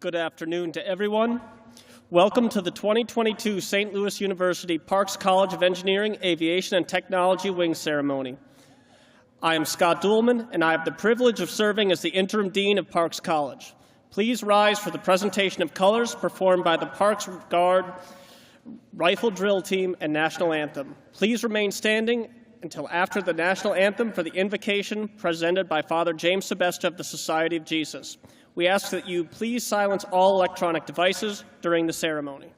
Good afternoon to everyone. Welcome to the 2022 St. Louis University Parks College of Engineering, Aviation, and Technology Wing Ceremony. I am Scott Duhlman, and I have the privilege of serving as the Interim Dean of Parks College. Please rise for the presentation of colors performed by the Parks Guard Rifle Drill Team and National Anthem. Please remain standing until after the National Anthem for the invocation presented by Father James Sebesta of the Society of Jesus. We ask that you please silence all electronic devices during the ceremony.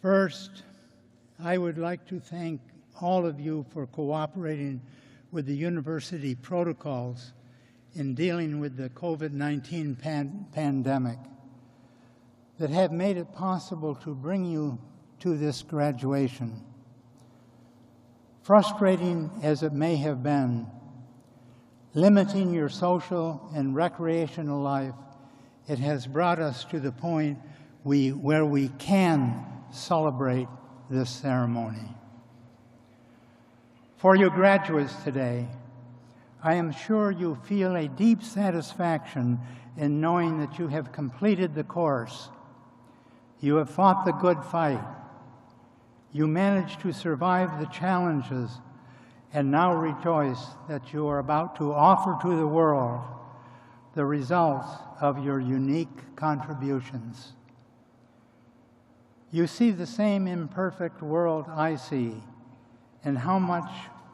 First, I would like to thank all of you for cooperating with the university protocols in dealing with the COVID-19 pandemic that have made it possible to bring you to this graduation. Frustrating as it may have been, limiting your social and recreational life, it has brought us to the point where we can celebrate this ceremony. For your graduates today, I am sure you feel a deep satisfaction in knowing that you have completed the course. You have fought the good fight. You managed to survive the challenges and now rejoice that you are about to offer to the world the results of your unique contributions. You see the same imperfect world I see, and how much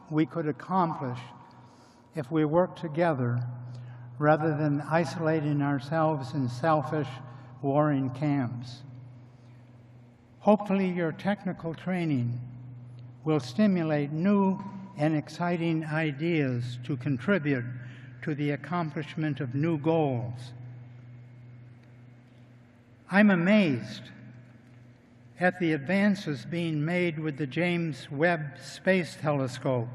we could accomplish if we work together rather than isolating ourselves in selfish, warring camps. Hopefully, your technical training will stimulate new and exciting ideas to contribute to the accomplishment of new goals. I'm amazed at the advances being made with the James Webb Space Telescope,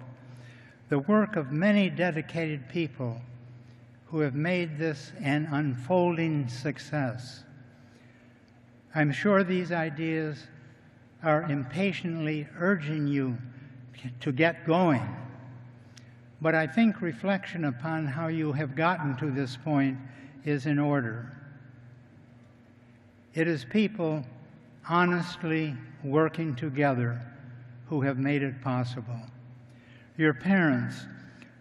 the work of many dedicated people who have made this an unfolding success. I'm sure these ideas are impatiently urging you to get going, but I think reflection upon how you have gotten to this point is in order. It is people honestly working together who have made it possible. Your parents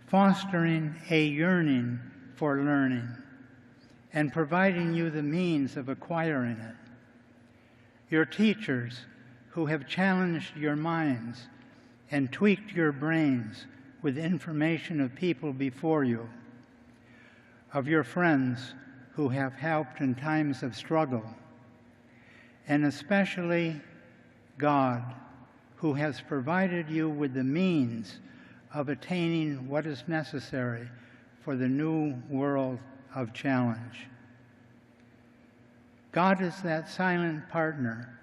fostering a yearning for learning and providing you the means of acquiring it. Your teachers who have challenged your minds and tweaked your brains with information of people before you. Of your friends who have helped in times of struggle. And especially God, who has provided you with the means of attaining what is necessary for the new world of challenge. God is that silent partner,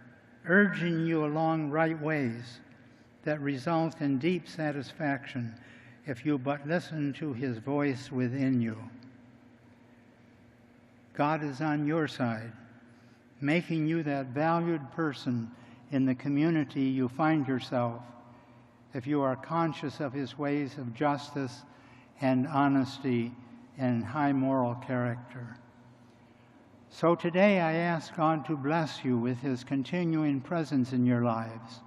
urging you along right ways that result in deep satisfaction if you but listen to His voice within you. God is on your side, making you that valued person in the community you find yourself if you are conscious of His ways of justice and honesty and high moral character. So today I ask God to bless you with His continuing presence in your lives,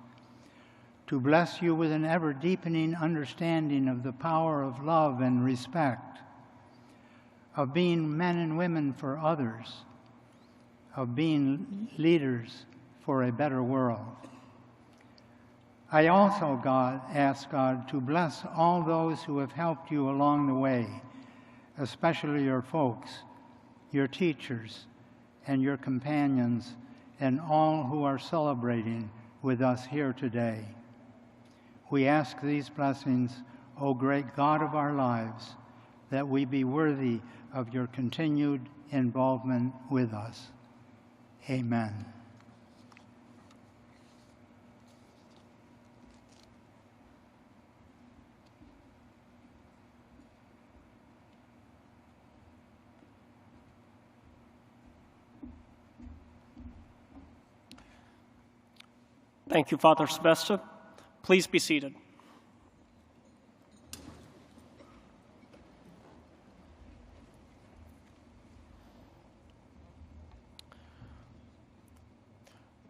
to bless you with an ever-deepening understanding of the power of love and respect, of being men and women for others, of being leaders for a better world. I also, ask God to bless all those who have helped you along the way, especially your folks, your teachers, and your companions, and all who are celebrating with us here today. We ask these blessings, O great God of our lives, that we be worthy of your continued involvement with us. Amen. Thank you, Father Sebesta. Please be seated.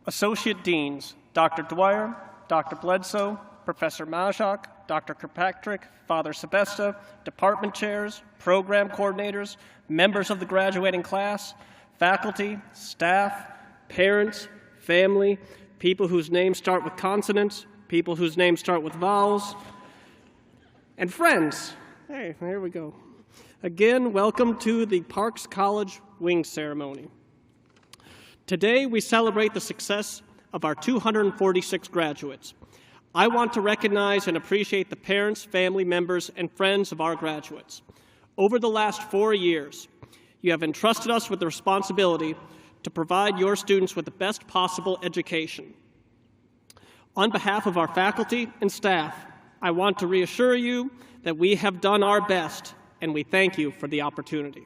Associate Deans, Dr. Dwyer, Dr. Bledsoe, Professor Majak, Dr. Kirkpatrick, Father Sebesta, department chairs, program coordinators, members of the graduating class, faculty, staff, parents, family, people whose names start with consonants, people whose names start with vowels, and friends. Hey, there we go. Again, welcome to the Parks College Wing Ceremony. Today, we celebrate the success of our 246 graduates. I want to recognize and appreciate the parents, family members, and friends of our graduates. Over the last 4 years, you have entrusted us with the responsibility to provide your students with the best possible education. On behalf of our faculty and staff, I want to reassure you that we have done our best, and we thank you for the opportunity.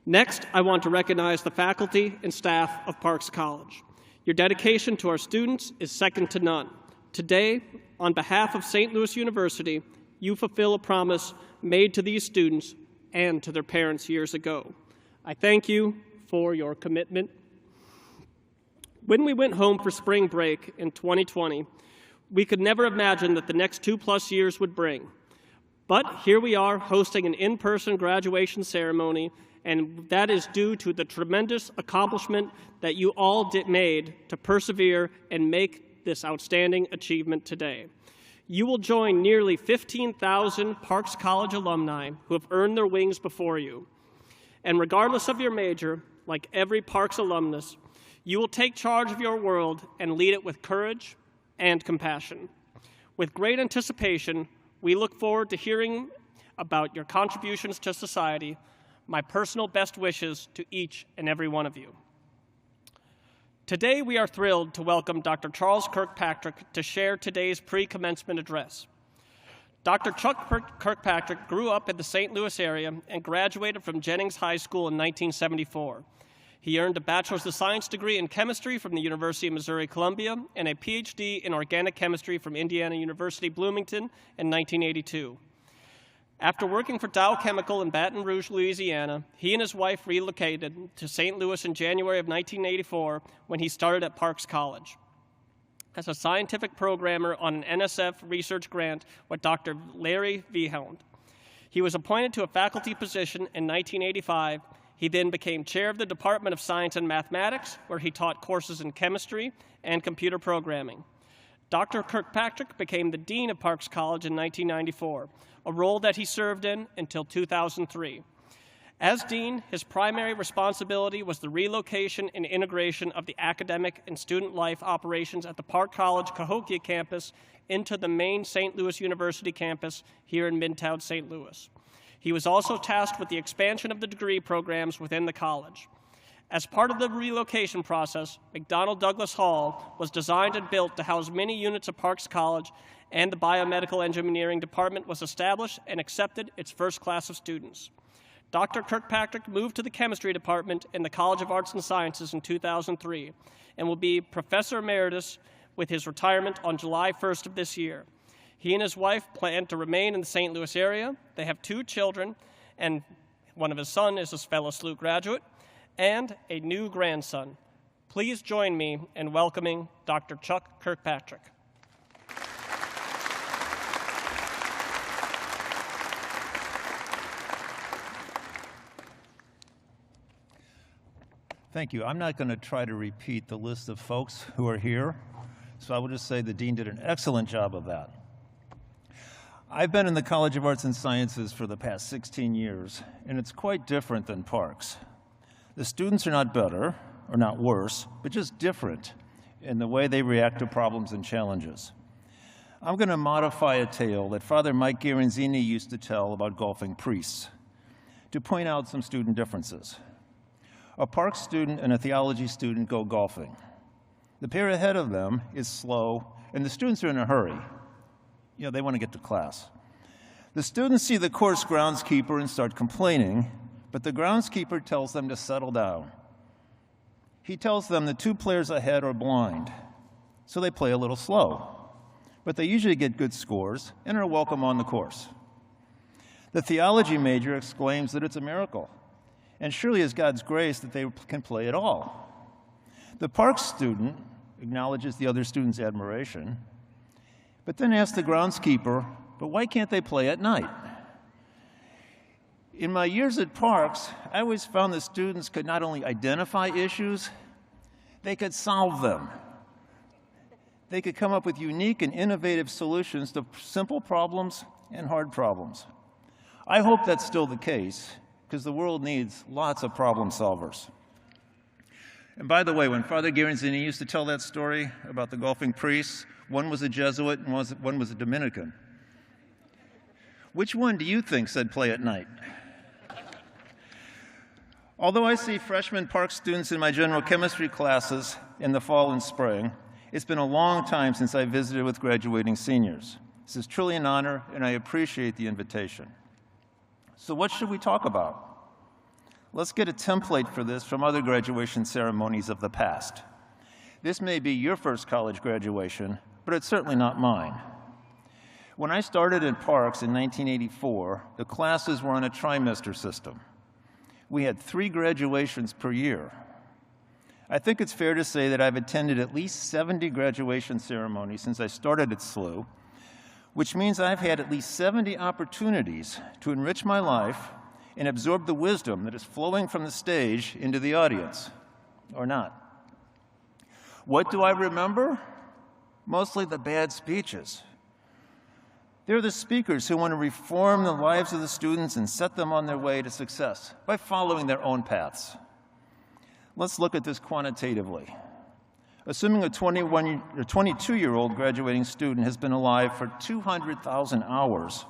Next, I want to recognize the faculty and staff of Parks College. Your dedication to our students is second to none. Today, on behalf of St. Louis University, you fulfill a promise made to these students and to their parents years ago. I thank you for your commitment. When we went home for spring break in 2020, we could never imagine that the next 2+ years would bring. But here we are hosting an in-person graduation ceremony, and that is due to the tremendous accomplishment that you all made to persevere and make this outstanding achievement today. You will join nearly 15,000 Parks College alumni who have earned their wings before you. And regardless of your major, like every Parks alumnus, you will take charge of your world and lead it with courage and compassion. With great anticipation, we look forward to hearing about your contributions to society. My personal best wishes to each and every one of you. Today, we are thrilled to welcome Dr. Charles Kirkpatrick to share today's pre-commencement address. Dr. Chuck Kirkpatrick grew up in the St. Louis area and graduated from Jennings High School in 1974. He earned a Bachelor's of Science degree in chemistry from the University of Missouri-Columbia and a PhD in organic chemistry from Indiana University Bloomington in 1982. After working for Dow Chemical in Baton Rouge, Louisiana, he and his wife relocated to St. Louis in January of 1984 when he started at Parks College as a scientific programmer on an NSF research grant with Dr. Larry Vieheld. He was appointed to a faculty position in 1985. He then became chair of the Department of Science and Mathematics, where he taught courses in chemistry and computer programming. Dr. Kirkpatrick became the dean of Parks College in 1994, a role that he served in until 2003. As dean, his primary responsibility was the relocation and integration of the academic and student life operations at the Park College Cahokia campus into the main St. Louis University campus here in Midtown St. Louis. He was also tasked with the expansion of the degree programs within the college. As part of the relocation process, McDonnell Douglas Hall was designed and built to house many units of Parks College, and the biomedical engineering department was established and accepted its first class of students. Dr. Kirkpatrick moved to the chemistry department in the College of Arts and Sciences in 2003 and will be professor emeritus with his retirement on July 1st of this year. He and his wife plan to remain in the St. Louis area. They have 2 children, and one of his sons is a fellow SLU graduate, and a new grandson. Please join me in welcoming Dr. Chuck Kirkpatrick. Thank you. I'm not going to try to repeat the list of folks who are here, so I will just say the dean did an excellent job of that. I've been in the College of Arts and Sciences for the past 16 years, and it's quite different than Parks. The students are not better, or not worse, but just different in the way they react to problems and challenges. I'm going to modify a tale that Father Mike Garanzini used to tell about golfing priests to point out some student differences. A Parks student and a theology student go golfing. The pair ahead of them is slow, and the students are in a hurry. You know, they want to get to class. The students see the course groundskeeper and start complaining, but the groundskeeper tells them to settle down. He tells them the 2 players ahead are blind, so they play a little slow. But they usually get good scores and are welcome on the course. The theology major exclaims that it's a miracle, and surely it's God's grace that they can play at all. The Parks student acknowledges the other student's admiration, but then asks the groundskeeper, but why can't they play at night? In my years at Parks, I always found that students could not only identify issues, they could solve them. They could come up with unique and innovative solutions to simple problems and hard problems. I hope that's still the case, because the world needs lots of problem solvers. And by the way, when Father Guaranzini used to tell that story about the golfing priests, one was a Jesuit and one was a Dominican. Which one do you think said play at night? Although I see freshman Park students in my general chemistry classes in the fall and spring, it's been a long time since I visited with graduating seniors. This is truly an honor, and I appreciate the invitation. So what should we talk about? Let's get a template for this from other graduation ceremonies of the past. This may be your first college graduation, but it's certainly not mine. When I started in Parks in 1984, the classes were on a trimester system. We had 3 graduations per year. I think it's fair to say that I've attended at least 70 graduation ceremonies since I started at SLU, which means I've had at least 70 opportunities to enrich my life and absorb the wisdom that is flowing from the stage into the audience, or not. What do I remember? Mostly the bad speeches. They're the speakers who want to reform the lives of the students and set them on their way to success by following their own paths. Let's look at this quantitatively. Assuming a 22-year-old graduating student has been alive for 200,000 hours,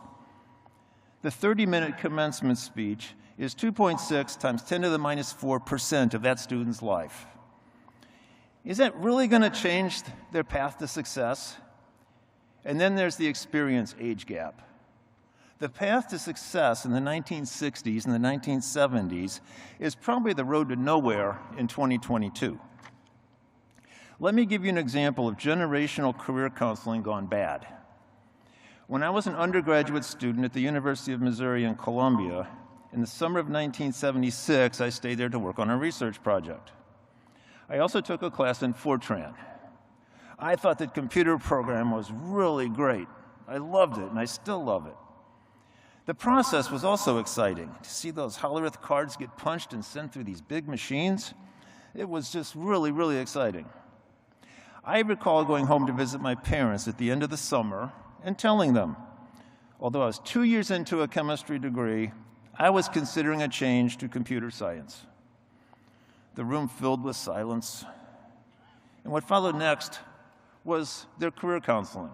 the 30-minute commencement speech is 2.6 times 10 to the minus 4% of that student's life. Is that really going to change their path to success? And then there's the experience age gap. The path to success in the 1960s and the 1970s is probably the road to nowhere in 2022. Let me give you an example of generational career counseling gone bad. When I was an undergraduate student at the University of Missouri in Columbia, in the summer of 1976, I stayed there to work on a research project. I also took a class in Fortran. I thought that computer program was really great. I loved it, and I still love it. The process was also exciting. To see those Hollerith cards get punched and sent through these big machines, it was just really, really exciting. I recall going home to visit my parents at the end of the summer and telling them, although I was 2 years into a chemistry degree, I was considering a change to computer science. The room filled with silence. And what followed next was their career counseling.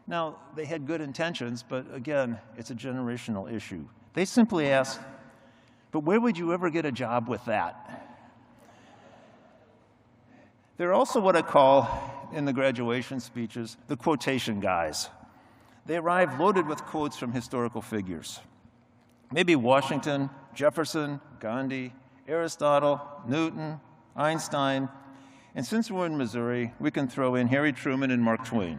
Now, they had good intentions, but again, it's a generational issue. They simply asked, but where would you ever get a job with that? They're also what I call, in the graduation speeches, the quotation guys. They arrive loaded with quotes from historical figures. Maybe Washington, Jefferson, Gandhi, Aristotle, Newton, Einstein, and since we're in Missouri, we can throw in Harry Truman and Mark Twain.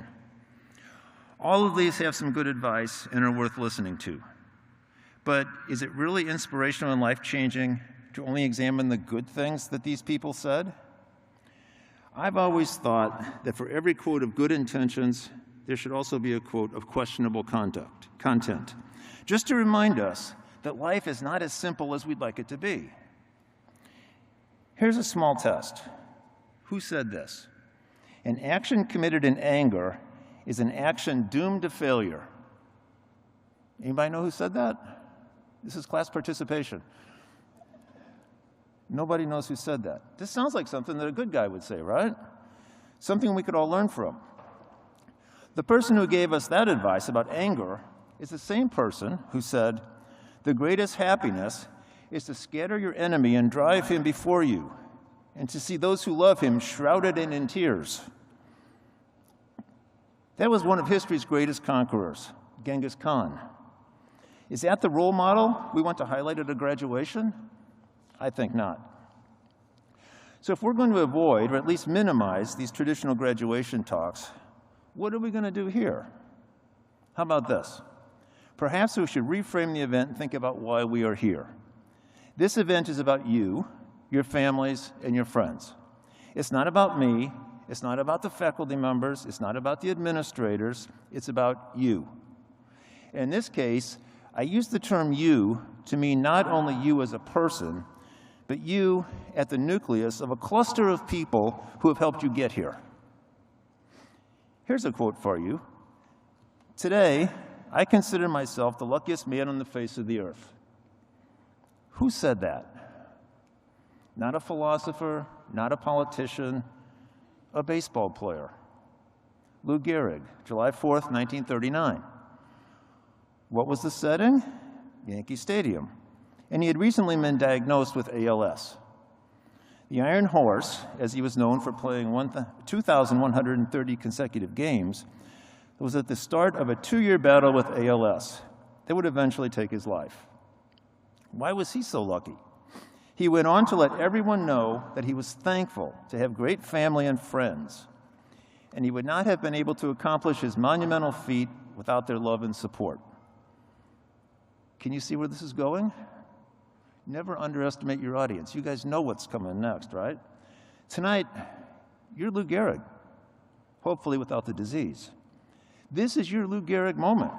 All of these have some good advice and are worth listening to. But is it really inspirational and life-changing to only examine the good things that these people said? I've always thought that for every quote of good intentions, there should also be a quote of questionable content, just to remind us that life is not as simple as we'd like it to be. Here's a small test. Who said this? An action committed in anger is an action doomed to failure. Anybody know who said that? This is class participation. Nobody knows who said that. This sounds like something that a good guy would say, right? Something we could all learn from. The person who gave us that advice about anger is the same person who said, the greatest happiness is to scatter your enemy and drive him before you, and to see those who love him shrouded in tears. That was one of history's greatest conquerors, Genghis Khan. Is that the role model we want to highlight at a graduation? I think not. So if we're going to avoid, or at least minimize, these traditional graduation talks, what are we going to do here? How about this? Perhaps we should reframe the event and think about why we are here. This event is about you, your families, and your friends. It's not about me. It's not about the faculty members. It's not about the administrators. It's about you. In this case, I use the term you to mean not only you as a person, but you at the nucleus of a cluster of people who have helped you get here. Here's a quote for you. Today, I consider myself the luckiest man on the face of the earth. Who said that? Not a philosopher, not a politician, a baseball player. Lou Gehrig, July 4th, 1939. What was the setting? Yankee Stadium. And he had recently been diagnosed with ALS. The Iron Horse, as he was known for playing 2,130 consecutive games, was at the start of a 2-year battle with ALS that would eventually take his life. Why was he so lucky? He went on to let everyone know that he was thankful to have great family and friends, and he would not have been able to accomplish his monumental feat without their love and support. Can you see where this is going? Never underestimate your audience. You guys know what's coming next, right? Tonight, you're Lou Gehrig, hopefully without the disease. This is your Lou Gehrig moment.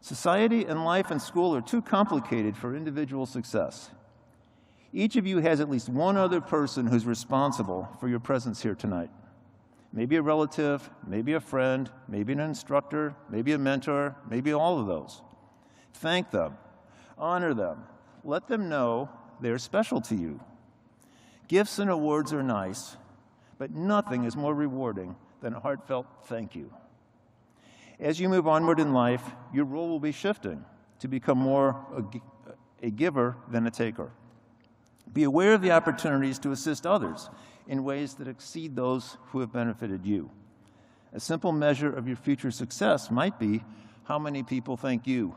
Society and life and school are too complicated for individual success. Each of you has at least one other person who's responsible for your presence here tonight. Maybe a relative, maybe a friend, maybe an instructor, maybe a mentor, maybe all of those. Thank them, honor them, let them know they're special to you. Gifts and awards are nice, but nothing is more rewarding than a heartfelt thank you. As you move onward in life, your role will be shifting to become more a giver than a taker. Be aware of the opportunities to assist others in ways that exceed those who have benefited you. A simple measure of your future success might be how many people thank you.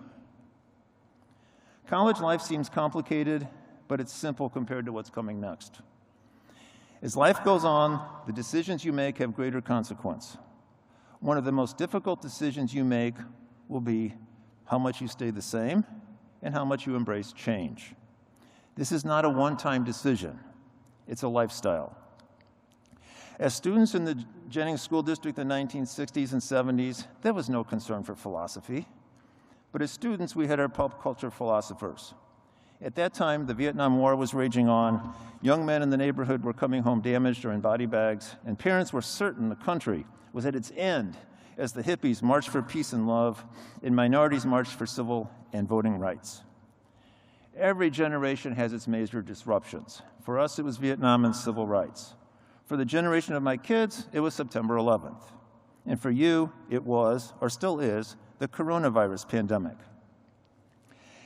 College life seems complicated, but it's simple compared to what's coming next. As life goes on, the decisions you make have greater consequence. One of the most difficult decisions you make will be how much you stay the same and how much you embrace change. This is not a one-time decision. It's a lifestyle. As students in the Jennings School District in the 1960s and 70s, there was no concern for philosophy. But as students, we had our pop culture philosophers. At that time, the Vietnam War was raging on, young men in the neighborhood were coming home damaged or in body bags, and parents were certain the country was at its end as the hippies marched for peace and love, and minorities marched for civil and voting rights. Every generation has its major disruptions. For us, it was Vietnam and civil rights. For the generation of my kids, it was September 11th. And for you, it was, or still is, the coronavirus pandemic.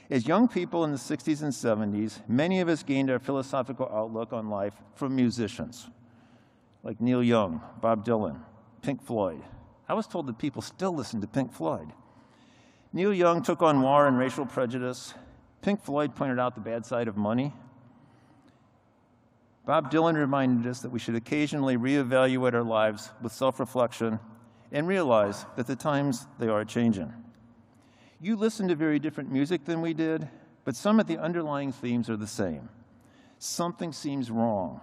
As young people in the 60s and 70s, many of us gained our philosophical outlook on life from musicians like Neil Young, Bob Dylan, Pink Floyd. I was told that people still listen to Pink Floyd. Neil Young took on war and racial prejudice. Pink Floyd pointed out the bad side of money. Bob Dylan reminded us that we should occasionally reevaluate our lives with self-reflection and realize that the times, they are changing. You listen to very different music than we did, but some of the underlying themes are the same. Something seems wrong.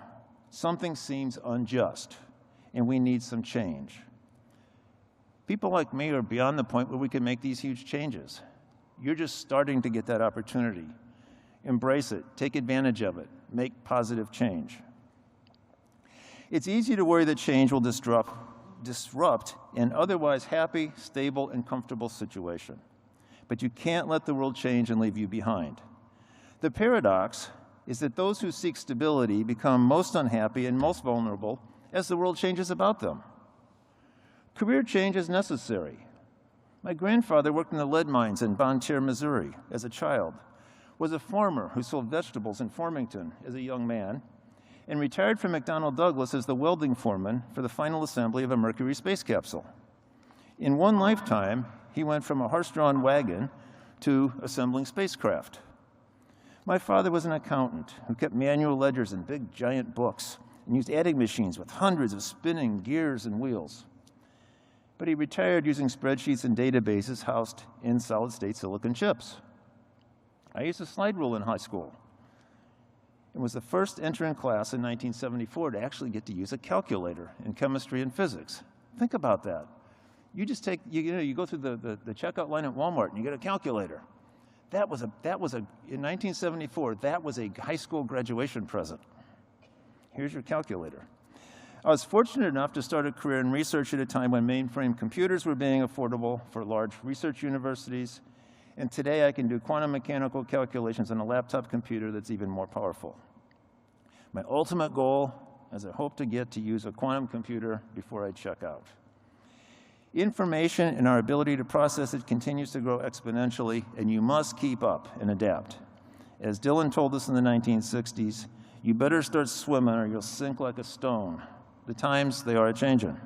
Something seems unjust, and we need some change. People like me are beyond the point where we can make these huge changes. You're just starting to get that opportunity. Embrace it, take advantage of it, make positive change. It's easy to worry that change will disrupt an otherwise happy, stable, and comfortable situation. But you can't let the world change and leave you behind. The paradox is that those who seek stability become most unhappy and most vulnerable as the world changes about them. Career change is necessary. My grandfather worked in the lead mines in Bon Terre, Missouri as a child, was a farmer who sold vegetables in Farmington as a young man, and retired from McDonnell Douglas as the welding foreman for the final assembly of a Mercury space capsule. In one lifetime, he went from a horse-drawn wagon to assembling spacecraft. My father was an accountant who kept manual ledgers and big, giant books and used adding machines with hundreds of spinning gears and wheels. But he retired using spreadsheets and databases housed in solid-state silicon chips. I used a slide rule in high school and was the first entrant class in 1974 to actually get to use a calculator in chemistry and physics. Think about that. You just take, you go through the checkout line at Walmart and you get a calculator. In 1974, that was a high school graduation present. Here's your calculator. I was fortunate enough to start a career in research at a time when mainframe computers were being affordable for large research universities, and today I can do quantum mechanical calculations on a laptop computer that's even more powerful. My ultimate goal as I hope to get to use a quantum computer before I check out. Information and our ability to process it continues to grow exponentially, and you must keep up and adapt. As Dylan told us in the 1960s, you better start swimming or you'll sink like a stone. The times, they are a-changing.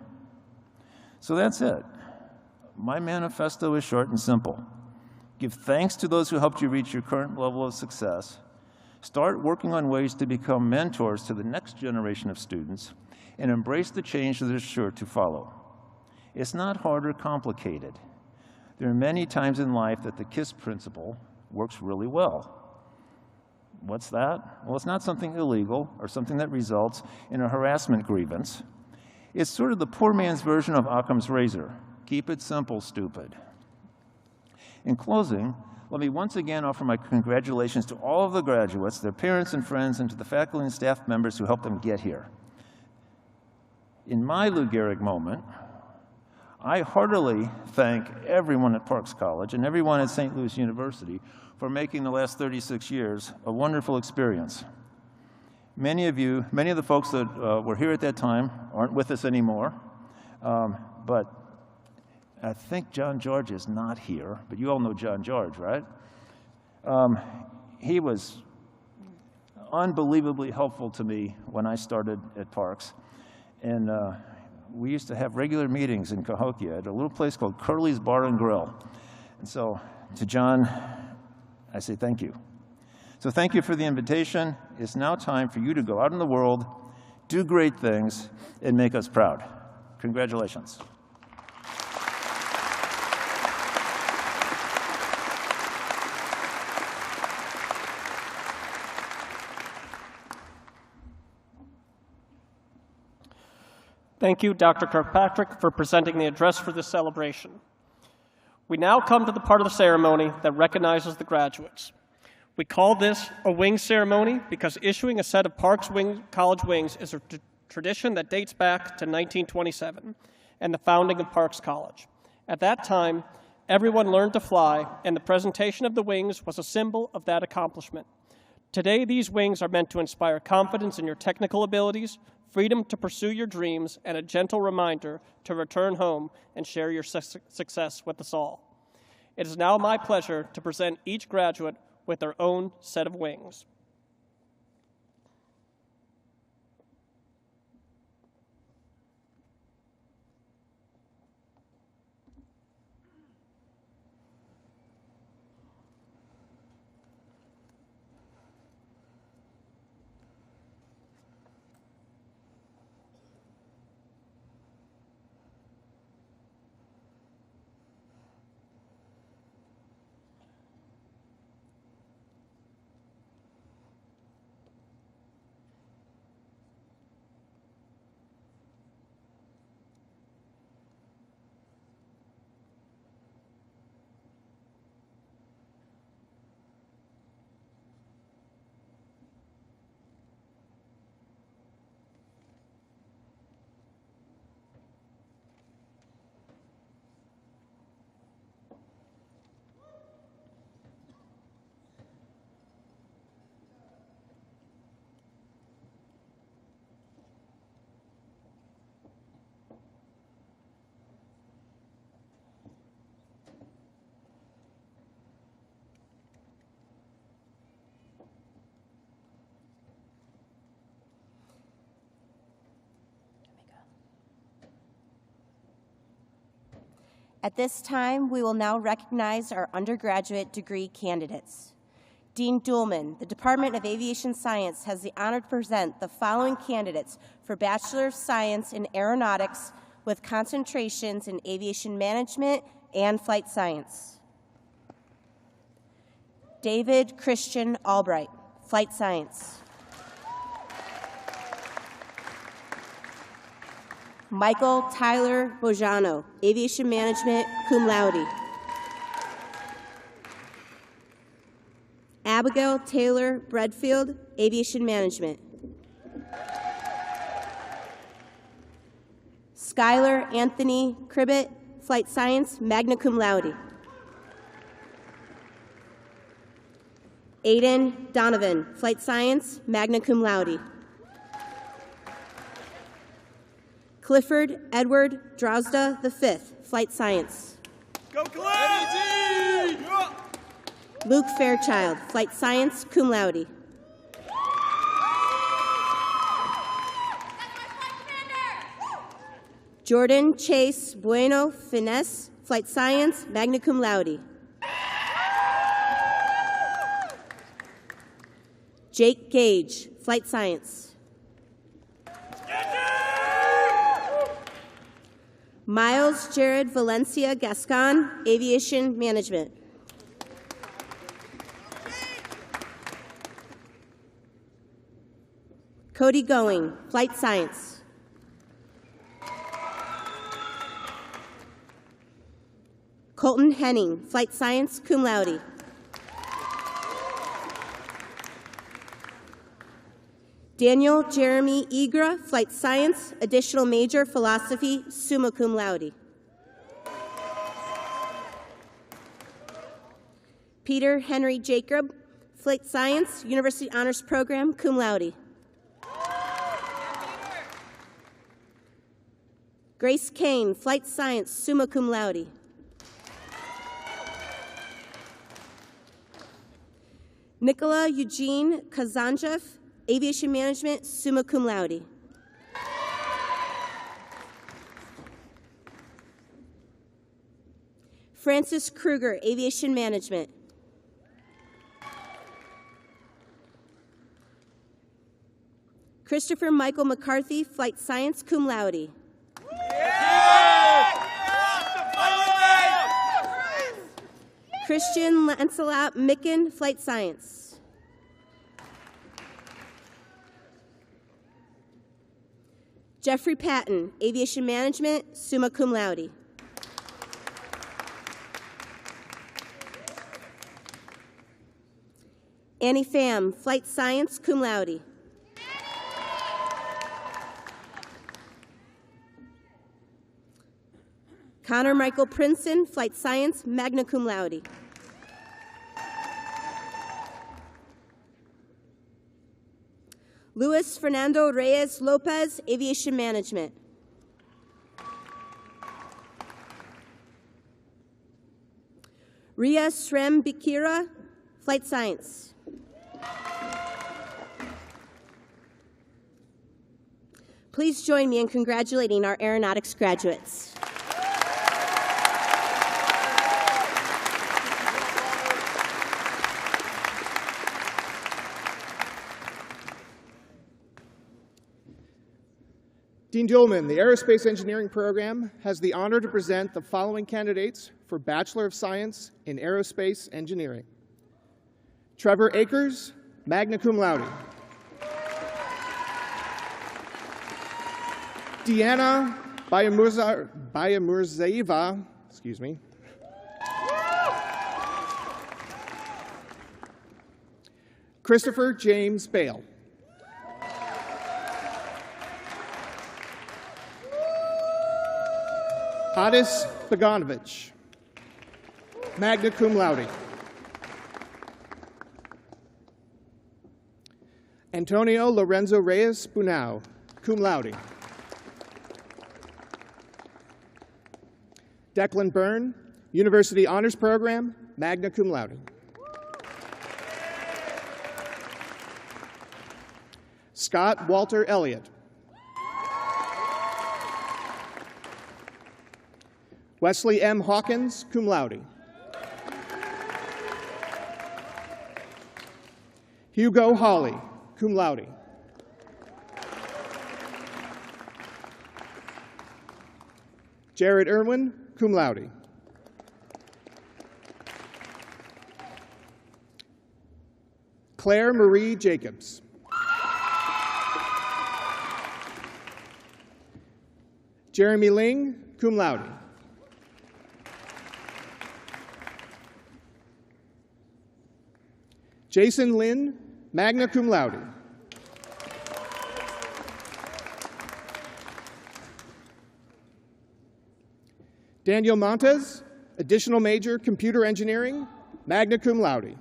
So that's it. My manifesto is short and simple. Give thanks to those who helped you reach your current level of success. Start working on ways to become mentors to the next generation of students, and embrace the change that is sure to follow. It's not hard or complicated. There are many times in life that the KISS principle works really well. What's that? Well, it's not something illegal or something that results in a harassment grievance. It's sort of the poor man's version of Occam's razor. Keep it simple, stupid. In closing, let me once again offer my congratulations to all of the graduates, their parents and friends, and to the faculty and staff members who helped them get here. In my Lou Gehrig moment, I heartily thank everyone at Parks College and everyone at St. Louis University for making the last 36 years a wonderful experience. Many of the folks that were here at that time aren't with us anymore, but I think John George is not here, but you all know John George, right? He was unbelievably helpful to me when I started at Parks, and we used to have regular meetings in Cahokia at a little place called Curly's Bar and Grill. And so to John, I say thank you. So thank you for the invitation. It's now time for you to go out in the world, do great things, and make us proud. Congratulations. Thank you, Dr. Kirkpatrick, for presenting the address for this celebration. We now come to the part of the ceremony that recognizes the graduates. We call this a wing ceremony because issuing a set of Parks College wings is a tradition that dates back to 1927 and the founding of Parks College. At that time, everyone learned to fly, and the presentation of the wings was a symbol of that accomplishment. Today, these wings are meant to inspire confidence in your technical abilities, freedom to pursue your dreams, and a gentle reminder to return home and share your success with us all. It is now my pleasure to present each graduate with their own set of wings. At this time, we will now recognize our undergraduate degree candidates. Dean Duhlman, the Department of Aviation Science has the honor to present the following candidates for Bachelor of Science in Aeronautics with concentrations in Aviation Management and Flight Science. David Christian Albright, Flight Science. Michael Tyler Bojano, Aviation Management, cum laude. Abigail Taylor Bredfield, Aviation Management. Skylar Anthony Cribbett, Flight Science, magna cum laude. Aiden Donovan, Flight Science, magna cum laude. Clifford Edward Drozda V, Flight Science. Go Cliff! Luke Fairchild, Flight Science, cum laude. Jordan Chase Bueno Finesse, Flight Science, magna cum laude. Jake Gage, Flight Science. Miles Jared Valencia Gascon, Aviation Management. Cody Going, Flight Science. Colton Henning, Flight Science, cum laude. Daniel Jeremy Igra, Flight Science, additional major, philosophy, summa cum laude. Peter Henry Jacob, Flight Science, University Honors Program, cum laude. Grace Kane, Flight Science, summa cum laude. Nicola Eugene Kazanjev, Aviation Management, summa cum laude. Francis Kruger, Aviation Management. Christopher Michael McCarthy, Flight Science, cum laude. Christian Lancelot Micken, Flight Science. Jeffrey Patton, Aviation Management, summa cum laude. Annie Pham, Flight Science, cum laude. Connor Michael Princeton, Flight Science, magna cum laude. Luis Fernando Reyes Lopez, Aviation Management. Ria Srem Bikira, Flight Science. Please join me in congratulating our aeronautics graduates. Dean Duhlman, the Aerospace Engineering Program has the honor to present the following candidates for Bachelor of Science in Aerospace Engineering. Trevor Akers, magna cum laude. Deanna Bayamurzeva, Christopher James Bale. Hadis Bogdanovich, magna cum laude. Antonio Lorenzo Reyes Bunau, cum laude. Declan Byrne, University Honors Program, magna cum laude. Scott Walter Elliott. Wesley M. Hawkins, cum laude. Hugo Hawley, cum laude. Jared Irwin, cum laude. Claire Marie Jacobs. Jeremy Ling, cum laude. Jason Lin, magna cum laude. Daniel Montes, additional major, computer engineering, magna cum laude.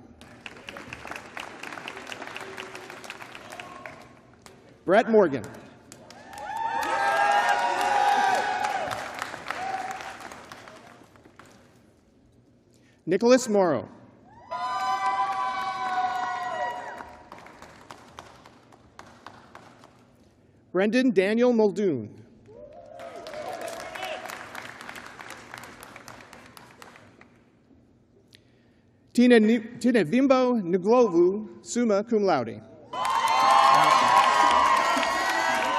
Brett Morgan. Nicholas Morrow. Brendan Daniel Muldoon. Tinevimbo Nglovu, summa cum laude.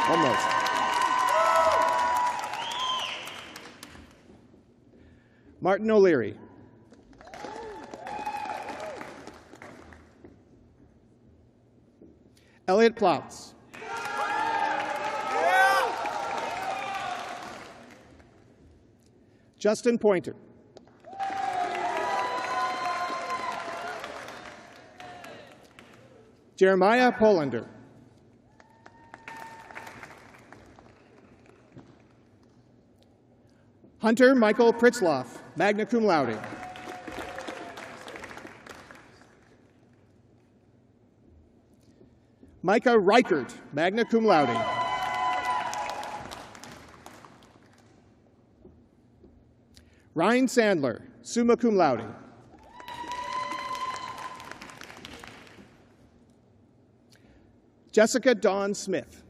Almost. Martin O'Leary. Elliot Ploutz. Justin Pointer. Jeremiah Polander. Hunter Michael Pritzloff, magna cum laude. Micah Reichert, magna cum laude. Ryan Sandler, summa cum laude. Jessica Dawn Smith.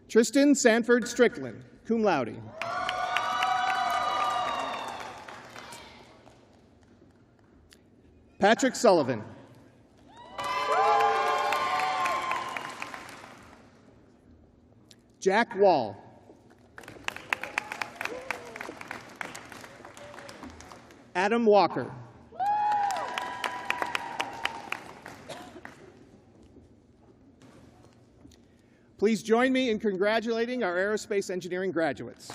Tristan Sanford Strickland, cum laude. Patrick Sullivan. Jack Wall. Adam Walker. Please join me in congratulating our aerospace engineering graduates.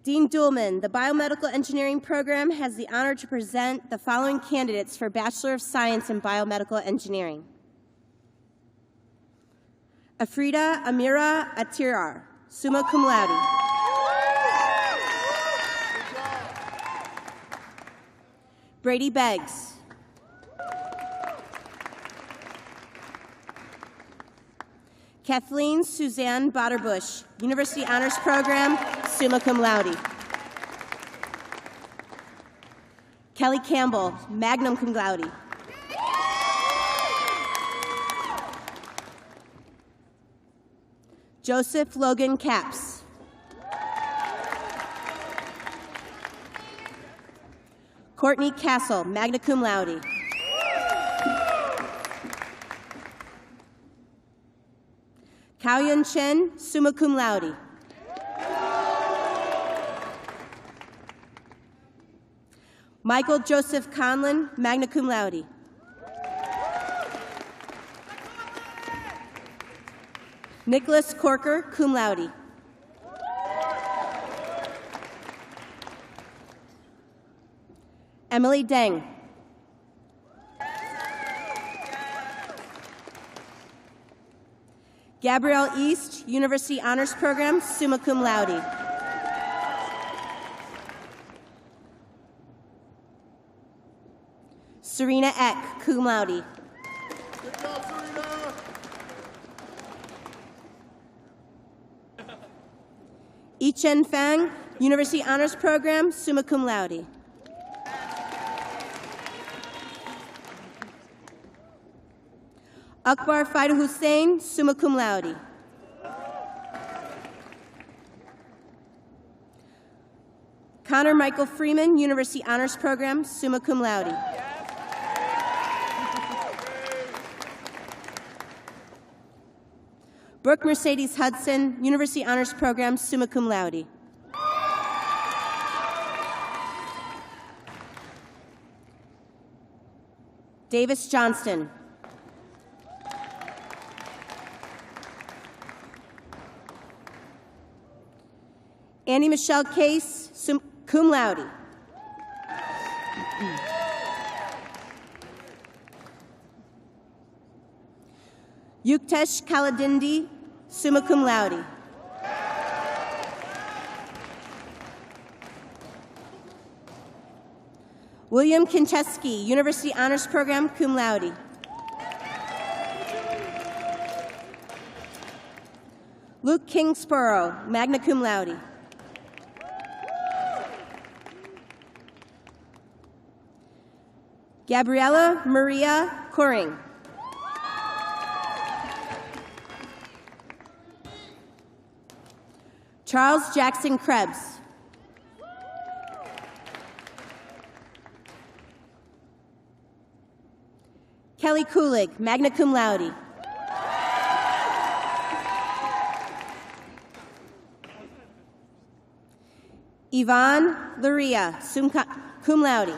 Dean Duhlman, the Biomedical Engineering Program has the honor to present the following candidates for Bachelor of Science in Biomedical Engineering. Afrida Amira Atirar, summa cum laude. Brady Beggs. Kathleen Suzanne Botterbush, University Honors Program, summa cum laude. Kelly Campbell, magna cum laude. Joseph Logan Capps. Courtney Castle, magna cum laude. Kaoyun Chen, summa cum laude. Michael Joseph Conlon, magna cum laude. Nicholas Corker, cum laude. Emily Deng. Gabrielle East, University Honors Program, summa cum laude. Serena Eck, cum laude. Yichen Fang, University Honors Program, summa cum laude. Akbar Faida Hussein, summa cum laude. Connor Michael Freeman, University Honors Program, summa cum laude. Brooke Mercedes Hudson, University Honors Program, summa cum laude. Davis Johnston. Annie Michelle Case, cum laude. Yuktesh Kaladindi, summa cum laude. William Kincheski, University Honors Program, cum laude. Luke Kingsborough, magna cum laude. Gabriella Maria Coring. Charles Jackson Krebs. Kelly Kulig, magna cum laude. Yvonne Luria, cum laude.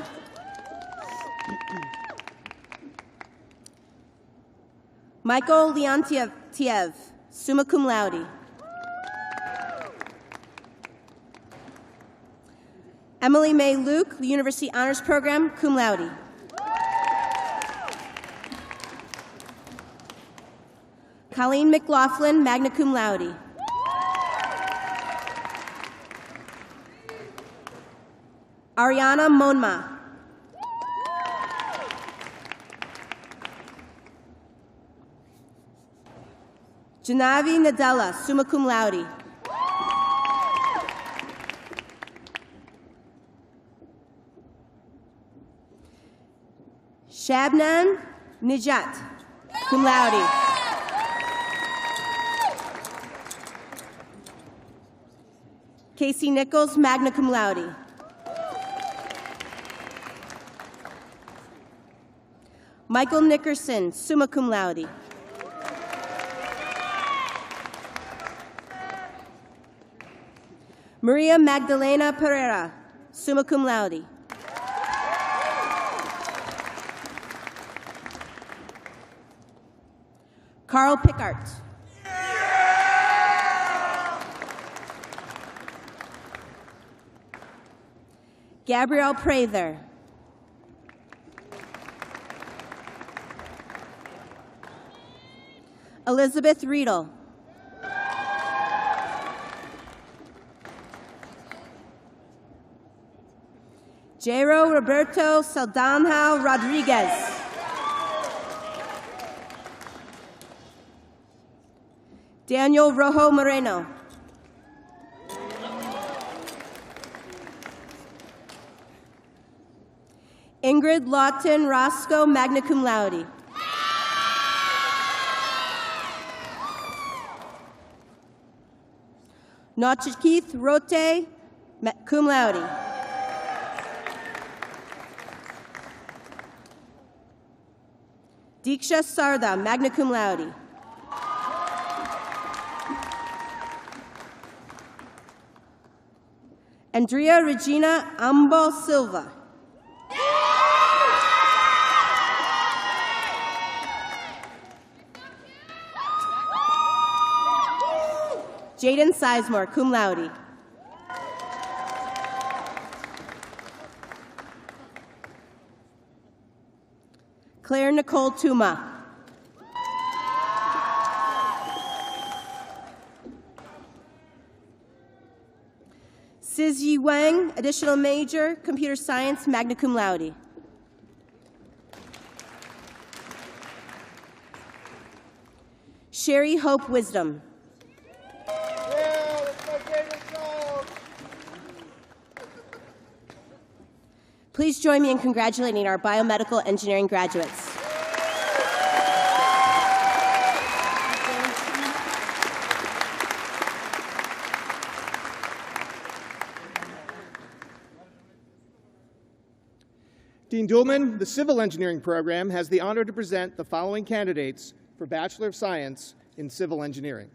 Michael Leontiev, summa cum laude. Emily May Luke, University Honors Program, cum laude. Colleen McLaughlin, magna cum laude. Ariana Monma. Janavi Nadella, summa cum laude. Shabnan Nijat, cum laude. Casey Nichols, magna cum laude. Michael Nickerson, summa cum laude. Maria Magdalena Pereira, summa cum laude. Carl Pickart. Gabrielle Prather. Elizabeth Riedel. Jairo Roberto Saldanha Rodriguez. Daniel Rojo Moreno. Ingrid Lawton Roscoe, magna cum laude. Nachikeith Rote, cum laude. Diksha Sarda, magna cum laude. Andrea Regina Ambo Silva. Jaden Sizemore, cum laude. Claire Nicole Tuma. Sizyi Wang, additional major, computer science, magna cum laude. Sherry Hope Wisdom. Please join me in congratulating our biomedical engineering graduates. Dean Duhlman, the Civil Engineering Program has the honor to present the following candidates for Bachelor of Science in Civil Engineering.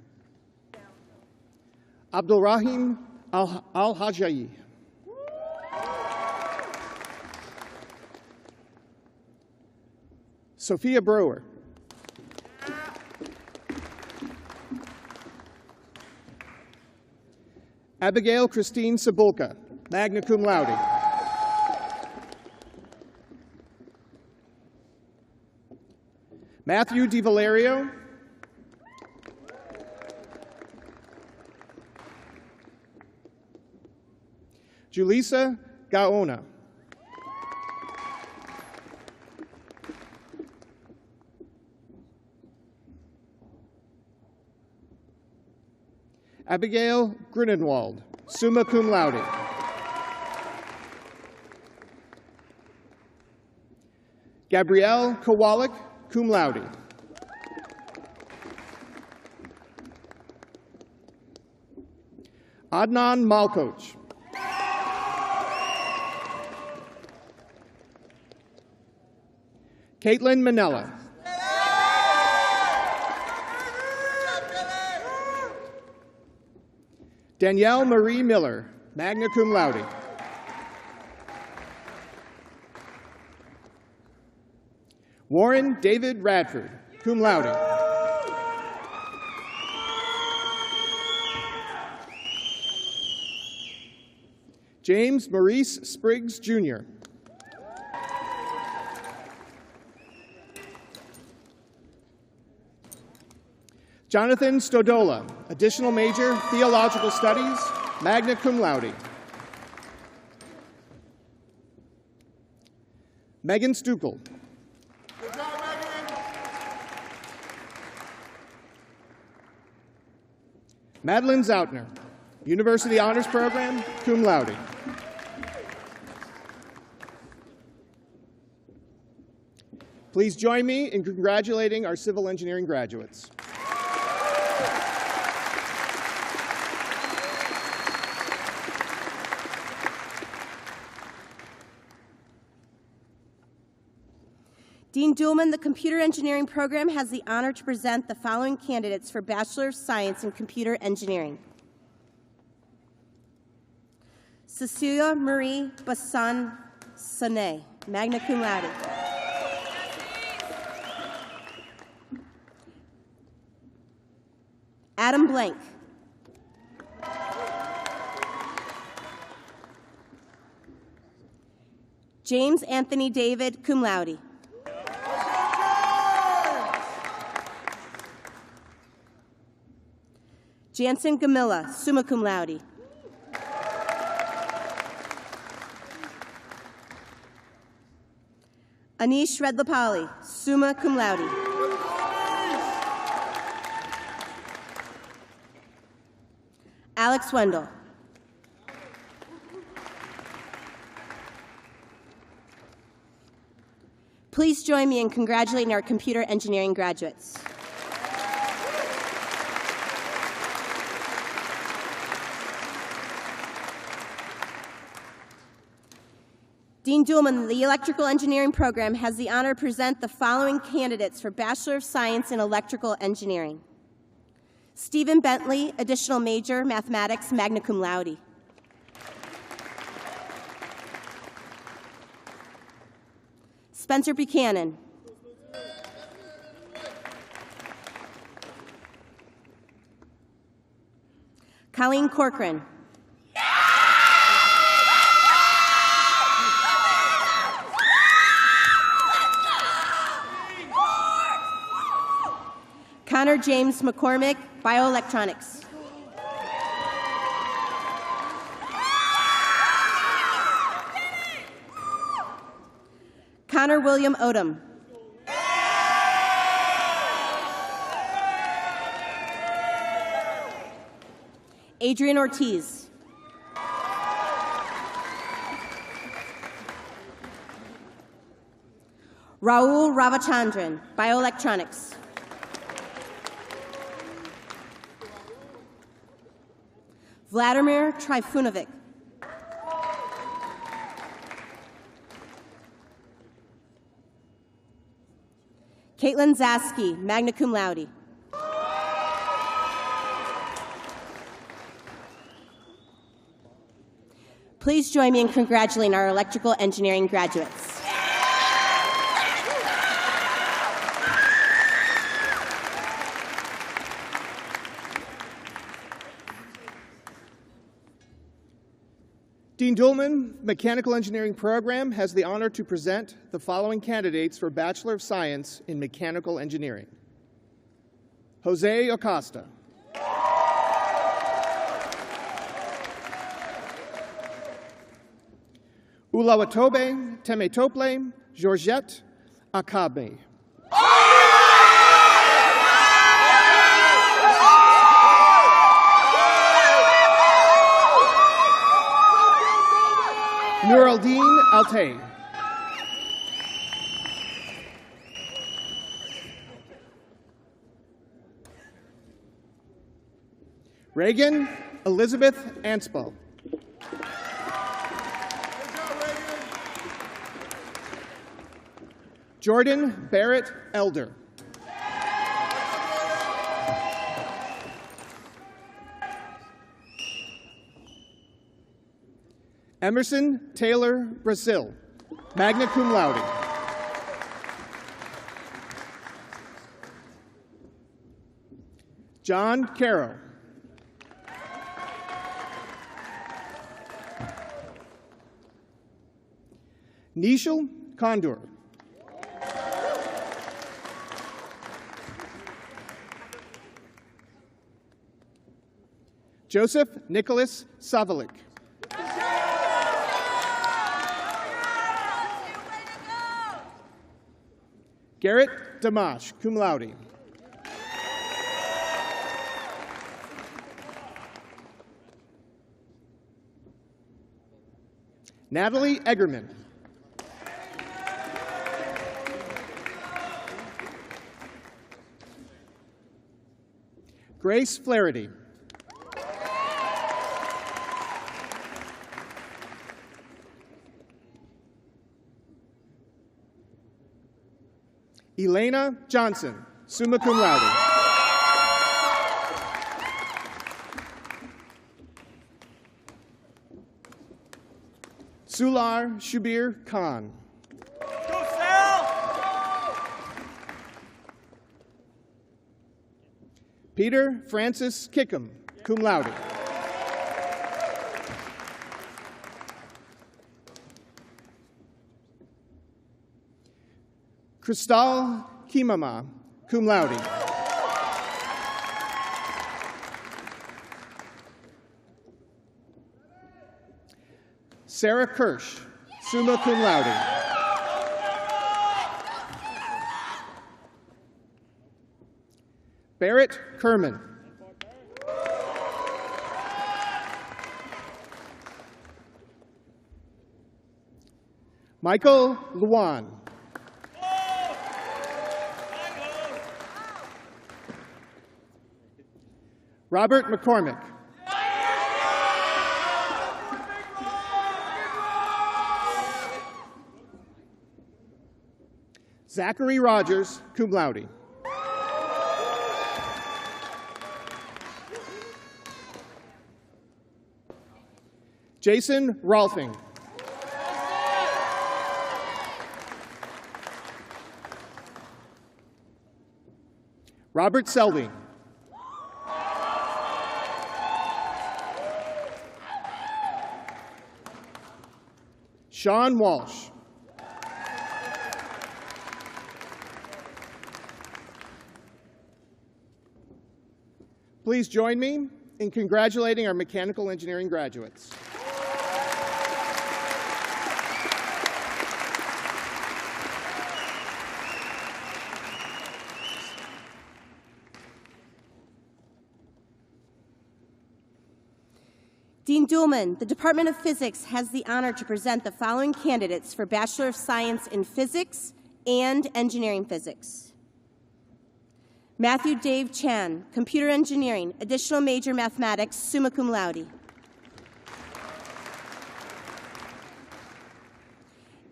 Abdulrahim Al-Hajayi. Sophia Brewer. Abigail Christine Cebulka, magna cum laude. Matthew DiValerio. Julissa Gaona. Abigail Grunenwald, summa cum laude. Gabrielle Kowalik, cum laude. Adnan Malkoch. Caitlin Manella. Danielle Marie Miller, magna cum laude. Warren David Radford, cum laude. James Maurice Spriggs, Jr. Jonathan Stodola, additional major, Theological Studies, magna cum laude. Megan Stukel. Madeline Zautner, University Honors Program, cum laude. Please join me in congratulating our civil engineering graduates. Dean Duhlman, the Computer Engineering Program, has the honor to present the following candidates for Bachelor of Science in Computer Engineering. Cecilia Marie Bassan Sané, magna cum laude. Adam Blank. James Anthony David, cum laude. Jansen Gamilla, summa cum laude. Anish Redlapalli, summa cum laude. Alex Wendell. Please join me in congratulating our computer engineering graduates. Dean Duhlman, the Electrical Engineering Program, has the honor to present the following candidates for Bachelor of Science in Electrical Engineering. Stephen Bentley, additional major, Mathematics, magna cum laude. Spencer Buchanan. Colleen Corcoran. Connor James McCormick, Bioelectronics. Connor William Odom. Adrian Ortiz. Raul Ravachandran, Bioelectronics. Vladimir Trifunovic. Caitlin Zaski, magna cum laude. Please join me in congratulating our electrical engineering graduates. Dean Duhlman, Mechanical Engineering Program, has the honor to present the following candidates for Bachelor of Science in Mechanical Engineering. Jose Acosta. Ulawatobe Temetople Georgette Akabe. Nur Aldin Altay. Reagan Elizabeth Anspel. Jordan Barrett Elder. Emerson Taylor Brasil, magna cum laude. John Caro. Nishal Condor. Joseph Nicholas Savalik. Garrett Damash, cum laude. Natalie Eggerman. Grace Flaherty. Elena Johnson, summa cum laude. Sular Shubir Khan. Peter Francis Kickham, cum laude. Kristal Kimama, cum laude. Sarah Kirsch, summa cum laude. Barrett Kerman. Michael Luan. Robert McCormick. Zachary Rogers, cum laude. Jason Rolfing. Robert Selby. Sean Walsh. Please join me in congratulating our mechanical engineering graduates. Dean Duhlman, the Department of Physics has the honor to present the following candidates for Bachelor of Science in Physics and Engineering Physics. Matthew Dave Chan, Computer Engineering, Additional Major Mathematics, summa cum laude.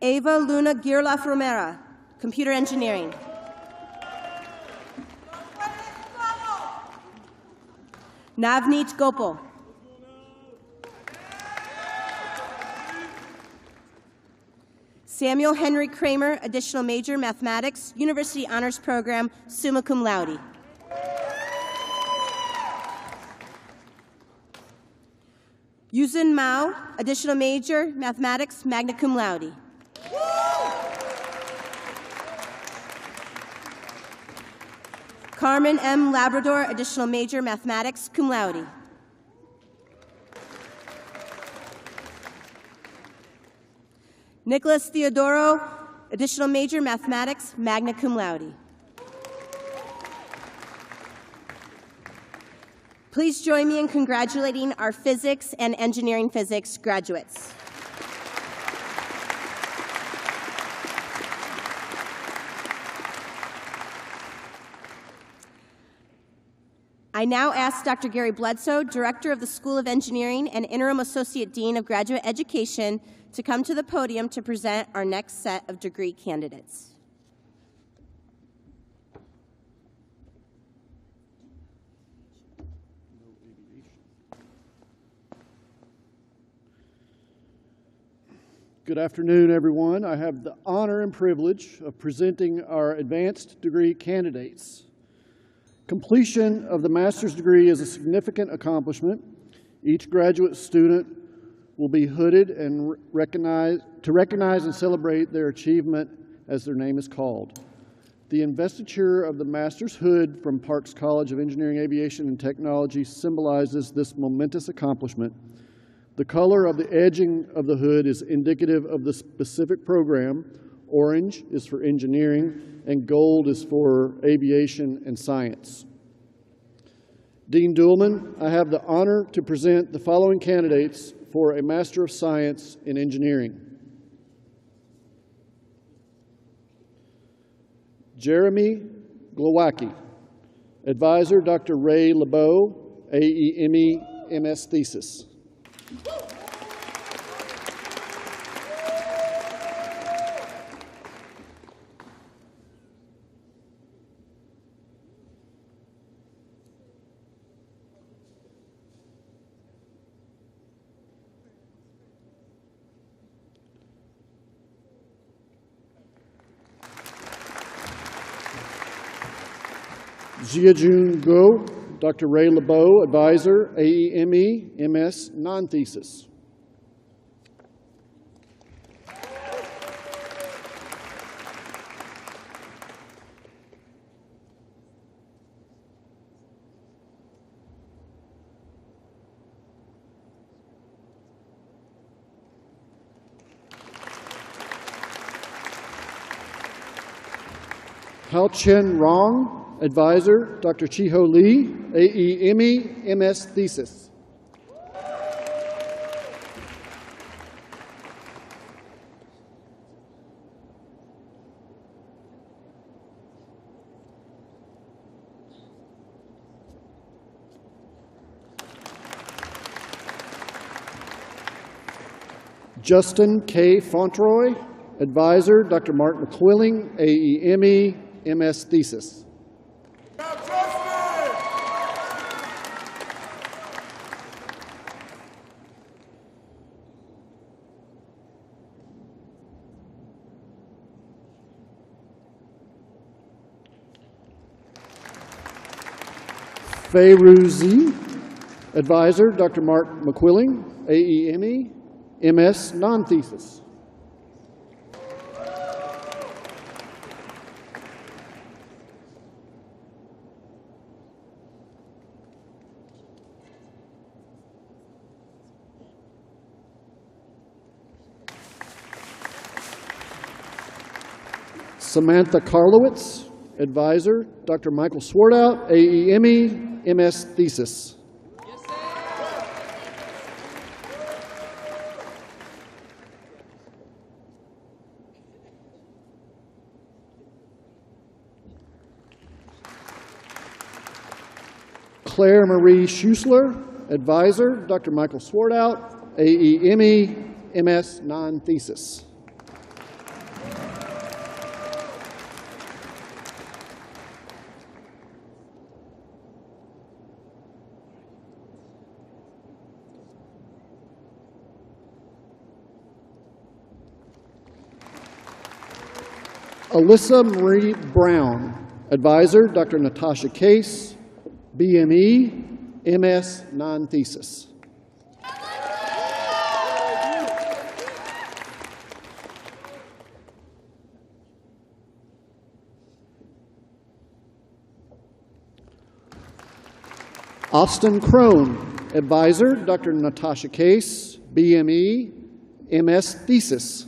Ava Luna Girlaf Romera, Computer Engineering. Navneet Gopal. Samuel Henry Kramer, Additional Major Mathematics, University Honors Program, summa cum laude. Yuzin Mao, Additional Major Mathematics, magna cum laude. Carmen M. Labrador, Additional Major Mathematics, cum laude. Nicholas Theodoro, Additional Major Mathematics, magna cum laude. Please join me in congratulating our Physics and Engineering Physics graduates. I now ask Dr. Gary Bledsoe, Director of the School of Engineering and Interim Associate Dean of Graduate Education, to come to the podium to present our next set of degree candidates. Good afternoon, everyone. I have the honor and privilege of presenting our advanced degree candidates. Completion of the master's degree is a significant accomplishment. Each graduate student will be hooded and recognize and celebrate their achievement as their name is called. The investiture of the master's hood from Parks College of Engineering, Aviation, and Technology symbolizes this momentous accomplishment. The color of the edging of the hood is indicative of the specific program. Orange is for engineering, and gold is for aviation and science. Dean Duhlman, I have the honor to present the following candidates for a Master of Science in Engineering. Jeremy Glowacki, Advisor Dr. Ray LeBeau, AEME, MS Thesis. Jiajun Go, Dr. Ray LeBeau, Advisor, AEME, MS, Non-Thesis. Hao Chen Rong, Advisor, Dr. Chiho Lee, AEME, MS Thesis. Justin K. Fontroy, Advisor, Dr. Mark McQuilling, AEME, MS Thesis. Fayruzi, Advisor, Dr. Mark McQuilling, AEME, MS Non-Thesis. Samantha Karlowitz, Advisor, Dr. Michael Swartout, AEME, MS Thesis. Yes, Claire Marie Schuessler, Advisor, Dr. Michael Swartout, AEME, MS Non-Thesis. Alyssa Marie Brown, Advisor, Dr. Natasha Case, BME, MS Non-Thesis. Austin Crone, Advisor, Dr. Natasha Case, BME, MS Thesis.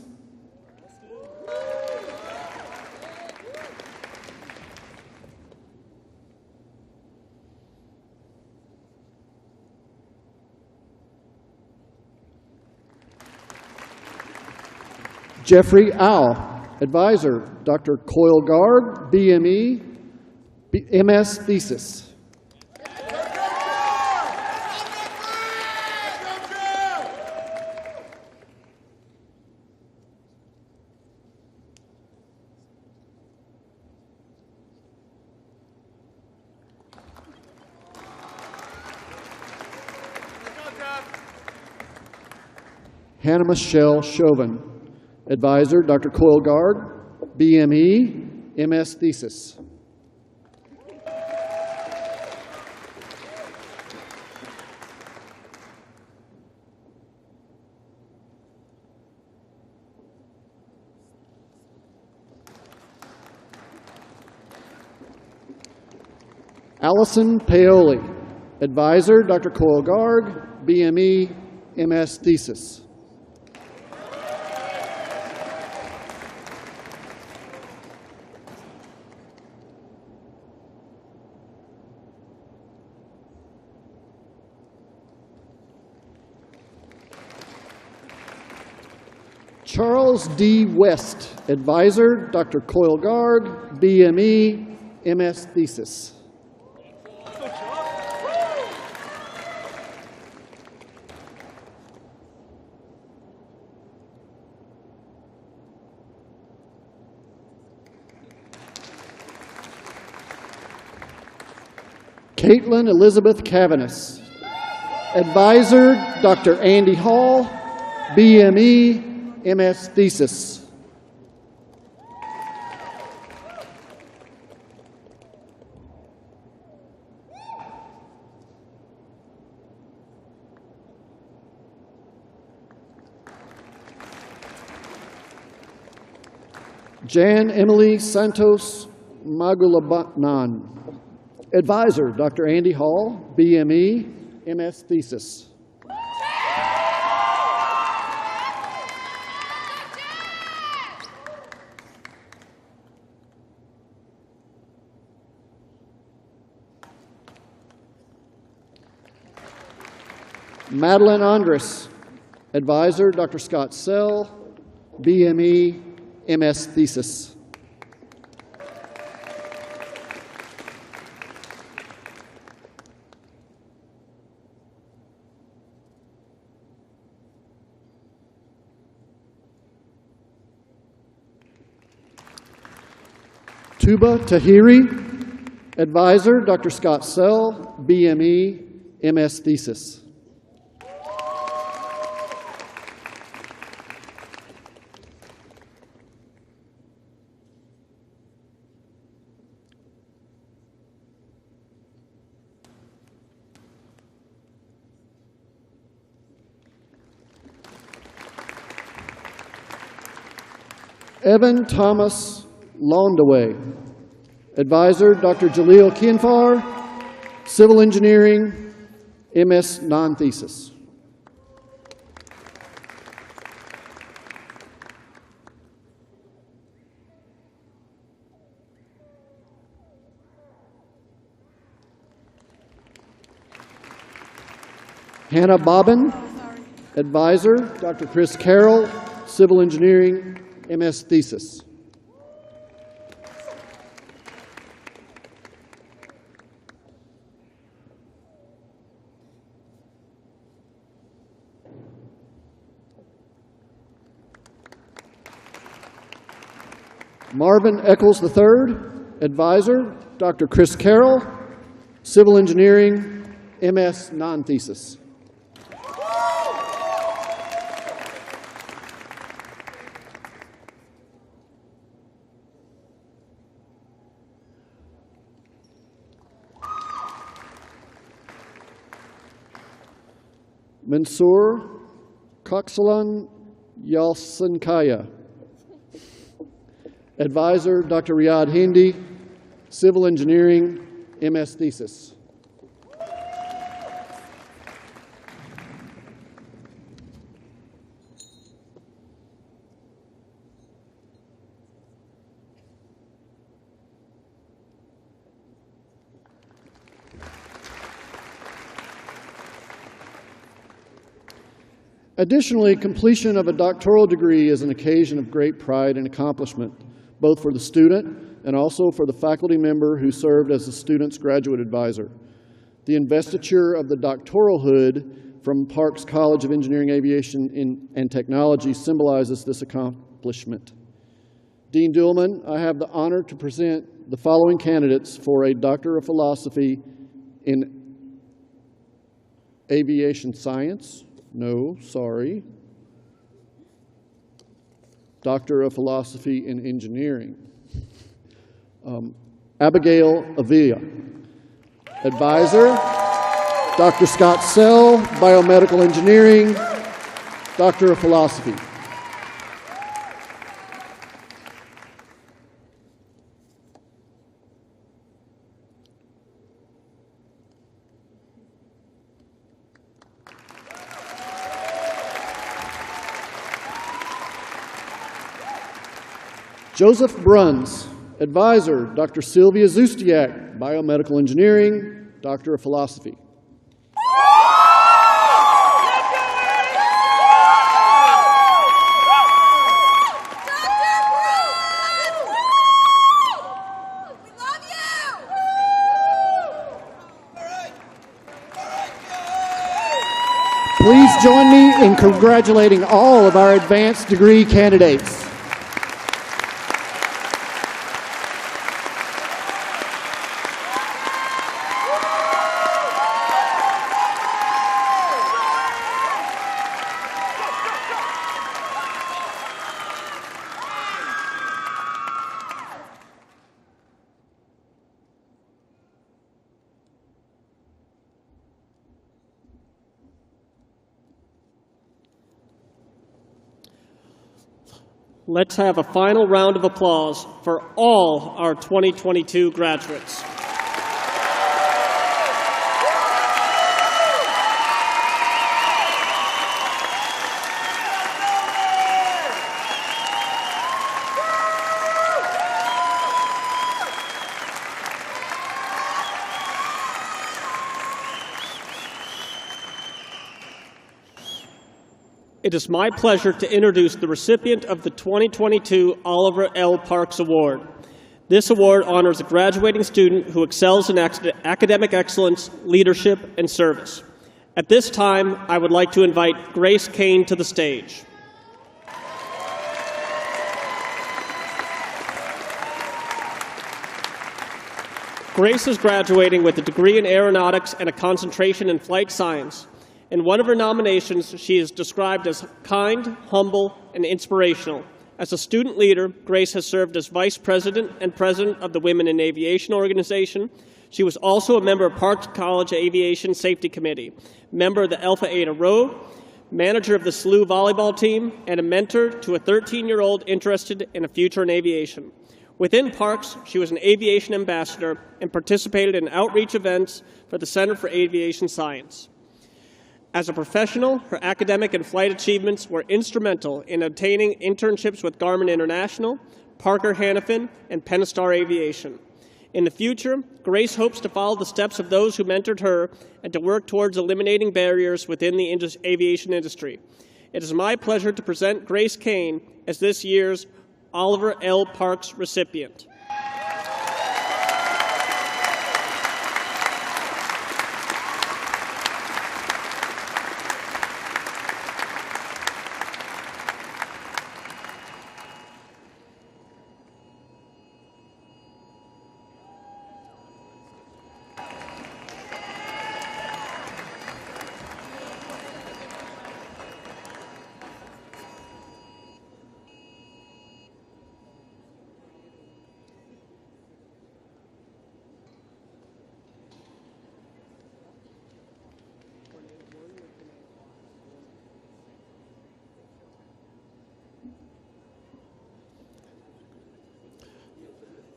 Jeffrey Au, Advisor, Dr. Coyle Gard, BME, MS Thesis. Hannah Michelle Chauvin. Advisor, Dr. Coyle Gard, BME, MS thesis. Allison Paoli. Advisor, Dr. Coyle Gard, BME, MS thesis. Charles D. West. Advisor, Dr. Coyle Gard, BME, MS thesis. Caitlin Elizabeth Cavanis. Advisor, Dr. Andy Hall, BME, MS thesis. Jan Emily Santos Magulabanan. Advisor, Dr. Andy Hall, BME, MS thesis. Madeline Andres. Advisor, Dr. Scott Sell, BME, MS thesis. Tuba Tahiri. Advisor, Dr. Scott Sell, BME, MS thesis. Evan Thomas Londaway. Advisor, Dr. Jaleel Kinfar, Civil Engineering, MS non-thesis. Hannah Bobbin. Advisor, Dr. Chris Carroll, Civil Engineering, MS thesis. Marvin Eccles III, Advisor, Dr. Chris Carroll, Civil Engineering, MS non-thesis. Mansoor Koksalan Yalsankaya. Advisor, Dr. Riyadh Hindi, Civil Engineering, MS thesis. Additionally, completion of a doctoral degree is an occasion of great pride and accomplishment, both for the student and also for the faculty member who served as the student's graduate advisor. The investiture of the doctoral hood from Parks College of Engineering, Aviation, and Technology symbolizes this accomplishment. Dean Duhlman, I have the honor to present the following candidates for a Doctor of Philosophy in Aviation Science. No, sorry. Doctor of Philosophy in Engineering. Abigail Avila. Advisor, Dr. Scott Sell, Biomedical Engineering, Doctor of Philosophy. Joseph Bruns. Advisor, Dr. Sylvia Zustiak, Biomedical Engineering, Doctor of Philosophy. Please join me in congratulating all of our advanced degree candidates. Let's have a final round of applause for all our 2022 graduates. It is my pleasure to introduce the recipient of the 2022 Oliver L. Parks Award. This award honors a graduating student who excels in academic excellence, leadership, and service. At this time, I would like to invite Grace Kane to the stage. Grace is graduating with a degree in aeronautics and a concentration in flight science. In one of her nominations, she is described as kind, humble, and inspirational. As a student leader, Grace has served as vice president and president of the Women in Aviation organization. She was also a member of Parks College Aviation Safety Committee, member of the Alpha Eta Rho, manager of the SLU volleyball team, and a mentor to a 13-year-old interested in a future in aviation. Within Parks, she was an aviation ambassador and participated in outreach events for the Center for Aviation Science. As a professional, her academic and flight achievements were instrumental in obtaining internships with Garmin International, Parker Hannifin, and Pentastar Aviation. In the future, Grace hopes to follow the steps of those who mentored her and to work towards eliminating barriers within the aviation industry. It is my pleasure to present Grace Kane as this year's Oliver L. Parks recipient.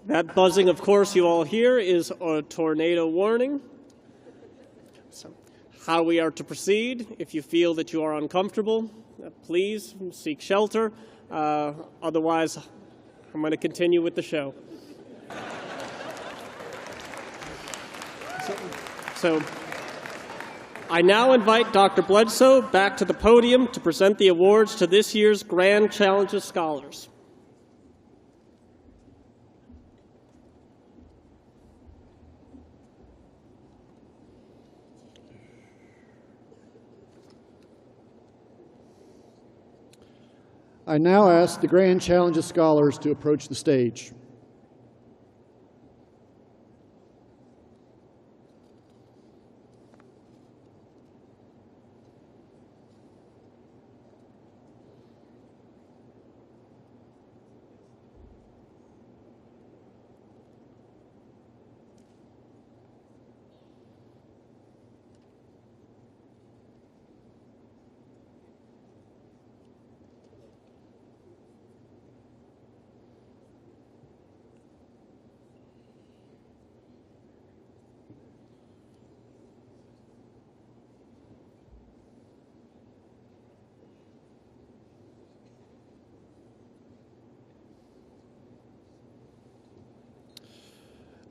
That buzzing, of course, you all hear is a tornado warning. So, how we are to proceed, if you feel that you are uncomfortable, please seek shelter. Otherwise, I'm going to continue with the show. So, I now invite Dr. Bledsoe back to the podium to present the awards to this year's Grand Challenges Scholars. I now ask the Grand Challenges Scholars to approach the stage.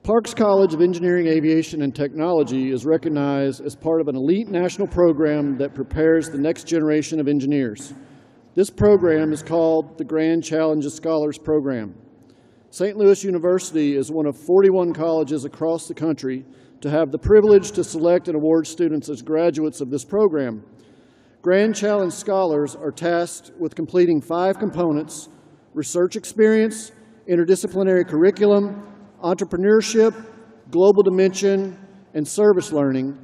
Parks College of Engineering, Aviation, and Technology is recognized as part of an elite national program that prepares the next generation of engineers. This program is called the Grand Challenges Scholars Program. St. Louis University is one of 41 colleges across the country to have the privilege to select and award students as graduates of this program. Grand Challenge Scholars are tasked with completing 5 components: research experience, interdisciplinary curriculum, entrepreneurship, global dimension, and service learning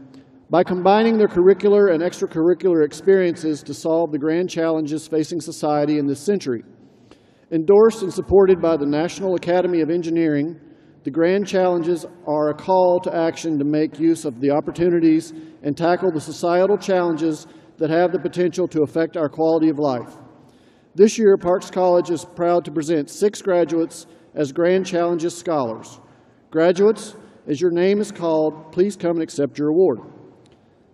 by combining their curricular and extracurricular experiences to solve the grand challenges facing society in this century. Endorsed and supported by the National Academy of Engineering, the Grand Challenges are a call to action to make use of the opportunities and tackle the societal challenges that have the potential to affect our quality of life. This year, Parks College is proud to present 6 graduates as Grand Challenges Scholars. Graduates, as your name is called, please come and accept your award.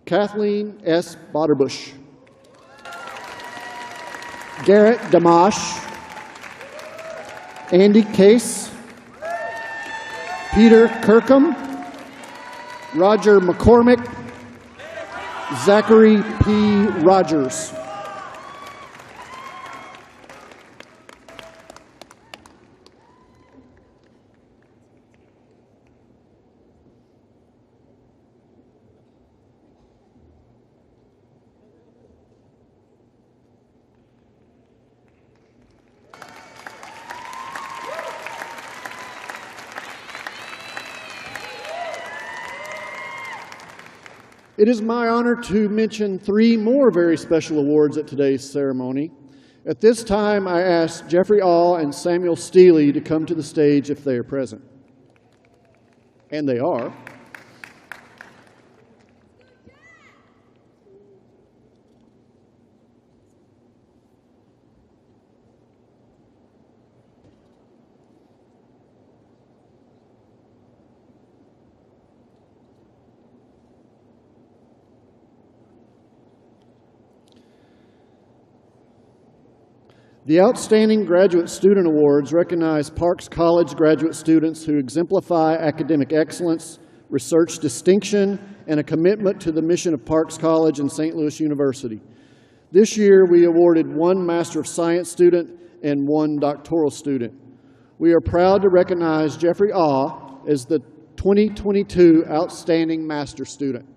Kathleen S. Botterbush, Garrett Damash, Andy Case, Peter Kirkham, Roger McCormick, Zachary P. Rogers. It is my honor to mention 3 more very special awards at today's ceremony. At this time, I ask Jeffrey Awe and Samuel Steele to come to the stage if they are present. And they are. The Outstanding Graduate Student Awards recognize Parks College graduate students who exemplify academic excellence, research distinction, and a commitment to the mission of Parks College and St. Louis University. This year, we awarded 1 Master of Science student and 1 doctoral student. We are proud to recognize Jeffrey Awe as the 2022 Outstanding Master Student.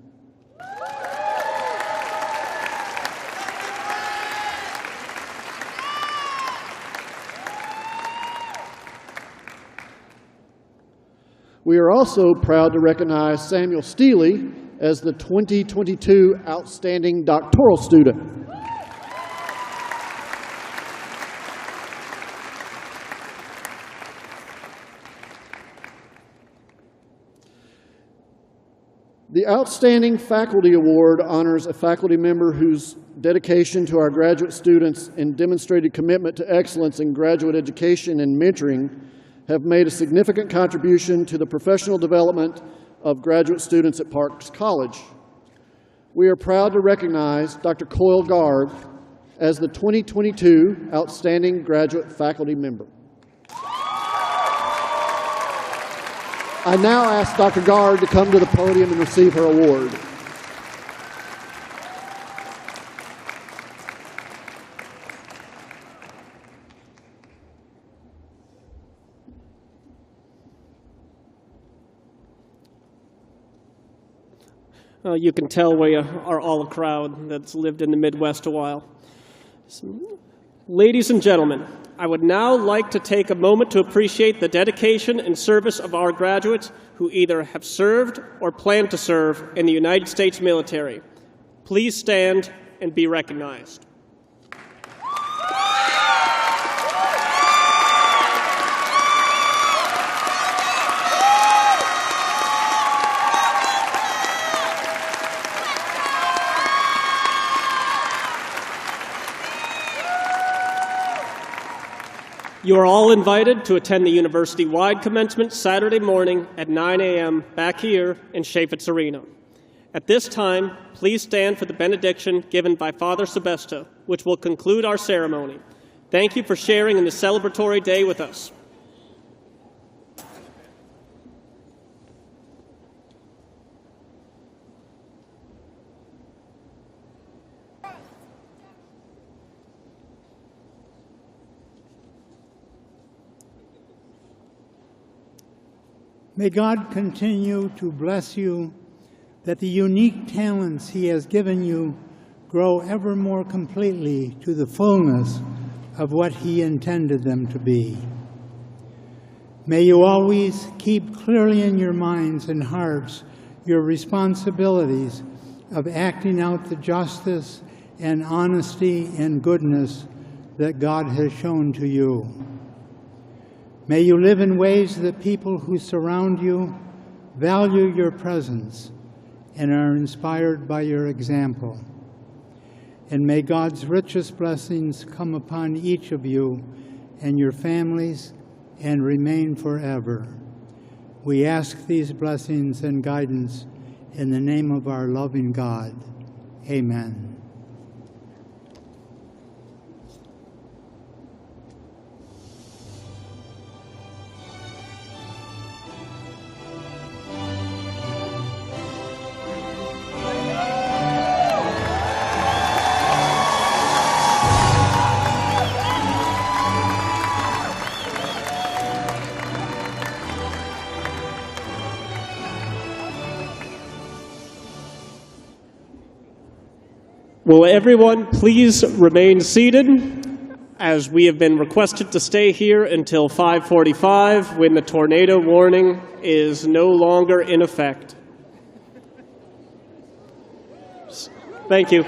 We are also proud to recognize Samuel Steele as the 2022 Outstanding Doctoral Student. The Outstanding Faculty Award honors a faculty member whose dedication to our graduate students and demonstrated commitment to excellence in graduate education and mentoring have made a significant contribution to the professional development of graduate students at Parks College. We are proud to recognize Dr. Coyle Garg as the 2022 Outstanding Graduate Faculty Member. I now ask Dr. Garg to come to the podium and receive her award. You can tell we are all a crowd that's lived in the Midwest a while. Ladies and gentlemen, I would now like to take a moment to appreciate the dedication and service of our graduates who either have served or plan to serve in the United States military. Please stand and be recognized. You are all invited to attend the university-wide commencement Saturday morning at 9 a.m. back here in Chaffetz Arena. At this time, please stand for the benediction given by Father Sebesta, which will conclude our ceremony. Thank you for sharing in this celebratory day with us. May God continue to bless you, that the unique talents He has given you grow ever more completely to the fullness of what He intended them to be. May you always keep clearly in your minds and hearts your responsibilities of acting out the justice and honesty and goodness that God has shown to you. May you live in ways that people who surround you value your presence and are inspired by your example. And may God's richest blessings come upon each of you and your families and remain forever. We ask these blessings and guidance in the name of our loving God. Amen. Will everyone please remain seated, as we have been requested to stay here until 5:45 when the tornado warning is no longer in effect. Thank you.